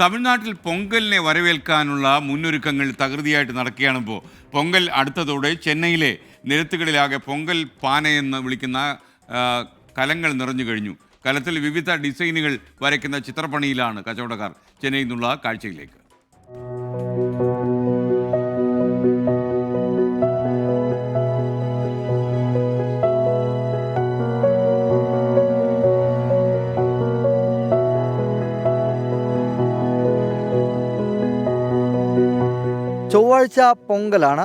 തമിഴ്നാട്ടിൽ പൊങ്കലിനെ വരവേൽക്കാനുള്ള മുന്നൊരുക്കങ്ങൾ തകൃതിയായിട്ട് നടക്കുകയാണിപ്പോൾ. പൊങ്കൽ അടുത്തതോടെ ചെന്നൈയിലെ നിരത്തുകളിലാകെ പൊങ്കൽ പാനയെന്ന് വിളിക്കുന്ന കലങ്ങൾ നിറഞ്ഞു കഴിഞ്ഞു. കലത്തിൽ വിവിധ ഡിസൈനുകൾ വരയ്ക്കുന്ന ചിത്രപ്പണിയിലാണ് കച്ചവടക്കാർ. ചെന്നൈയിൽ നിന്നുള്ള കാഴ്ചയിലേക്ക്. ചൊവ്വാഴ്ച പൊങ്കലാണ്.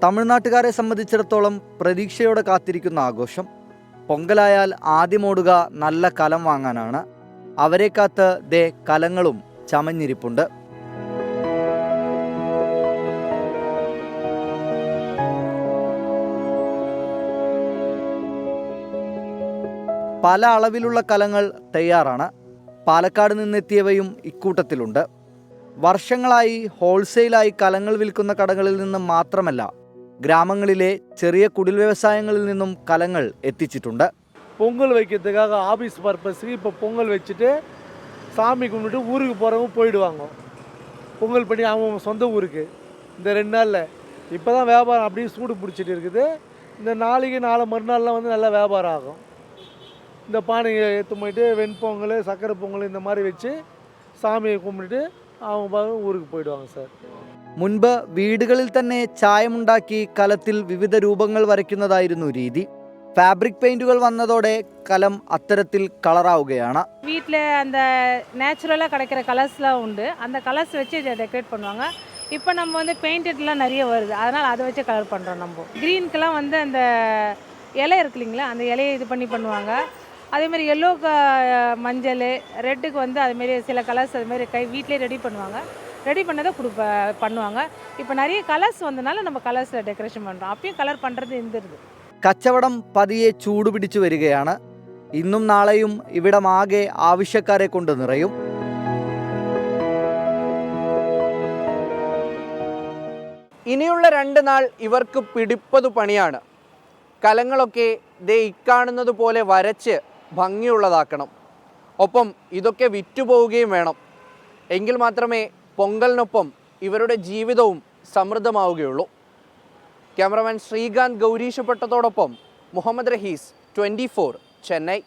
തമിഴ്നാട്ടുകാരെ സംബന്ധിച്ചിടത്തോളം പ്രതീക്ഷയോടെ കാത്തിരിക്കുന്ന ആഘോഷം. പൊങ്കലായാൽ ആദ്യമോടുക നല്ല കലം വാങ്ങാനാണ്. അവരെ കാത്ത് ദേ കലങ്ങളും ചമഞ്ഞിരിപ്പുണ്ട്. പല അളവിലുള്ള കലങ്ങൾ തയ്യാറാണ്. പാലക്കാട് നിന്നെത്തിയവയും ഇക്കൂട്ടത്തിലുണ്ട്. വർഷങ്ങളായി ഹോൾസെയിലായി കലങ്ങൾ വിൽക്കുന്ന കടകളിൽ നിന്നും മാത്രമല്ല, ഗ്രാമങ്ങളിലെ ചെറിയ കുടിൽ വ്യവസായങ്ങളിൽ നിന്നും കലങ്ങൾ എത്തിച്ചിട്ടുണ്ട്. பொங்கல் வைக்கிறதுக்காக ஆஃபீஸ் பர்பஸுக்கு இப்போ பொங்கல் வச்சுட்டு சாமி கும்பிட்டு ஊருக்கு போகிறவங்க போயிடுவாங்க. பொங்கல் பண்ணி அவங்க சொந்த ஊருக்கு இந்த 2 நாளில் இப்போ தான் வியாபாரம் அப்படியே சூடு பிடிச்சிட்டு இருக்குது. இந்த நாளைக்கு மறுநாள்லாம் வந்து நல்லா வியாபாரம் ஆகும். இந்த பானையை எடுத்து போயிட்டு வெண்பொங்கல், சக்கரை பொங்கல் இந்த மாதிரி வச்சு சாமியை கும்பிட்டுட்டு அவங்க ஊருக்கு போயிடுவாங்க சார். മുൻപ് വീടുകളിൽ തന്നെ ചായമുണ്ടാക്കി കലത്തിൽ വിവിധ രൂപങ്ങൾ വരയ്ക്കുന്നതായിരുന്നു രീതി. ഫാബ്രിക് പെയിന്റുകൾ വന്നതോടെ കലം അത്തരത്തിൽ കളറാവുകയാണ്. வீட்டில் அந்த நேச்சுரலாக கிடைக்கிற கலர்ஸ்லாம் உண்டு. அந்த கலர்ஸ் வச்சு இதை டெக்கரேட் பண்ணுவாங்க. இப்போ நம்ம வந்து பெயிண்டட்லாம் நிறைய வருது, அதனால் அதை வச்சு கலர் பண்ணுறோம். நம்ம க்ரீனுக்கெல்லாம் வந்து அந்த இலை இருக்கு இல்லைங்களா, அந்த இலையை இது பண்ணி பண்ணுவாங்க. அதேமாதிரி எல்லோக்கு மஞ்சள், ரெட்டுக்கு வந்து அதுமாரி சில கலர்ஸ் அதுமாரி வீட்டிலே ரெடி பண்ணுவாங்க. ரெடி பண்ணதை பண்ணுவாங்க. இப்போ நிறைய கலர்ஸ் வந்தனால நம்ம கலர்ஸில் டெக்கரேஷன் பண்ணுறோம். அப்பயும் கலர் பண்ணுறது இருந்துருது. കച്ചവടം പതിയെ ചൂടുപിടിച്ചു വരികയാണ്. ഇന്നും നാളെയും ഇവിടമാകെ ആവശ്യക്കാരെ കൊണ്ട് നിറയും. ഇനിയുള്ള 2 നാൾ ഇവർക്ക് പിടിപ്പതു പണിയാണ്. കലങ്ങളൊക്കെ ദേ ഇക്കാണുന്നത് പോലെ വരച്ച് ഭംഗിയുള്ളതാക്കണം. ഒപ്പം ഇതൊക്കെ വിറ്റുപോവുകയും വേണം. എങ്കിൽ മാത്രമേ പൊങ്കലിനൊപ്പം ഇവരുടെ ജീവിതവും സമൃദ്ധമാവുകയുള്ളൂ. ക്യാമറമാൻ ശ്രീകാന്ത് ഗൗരീശപ്പെട്ടതോടൊപ്പം മുഹമ്മദ് റഹീസ്, 24 ചെന്നൈ.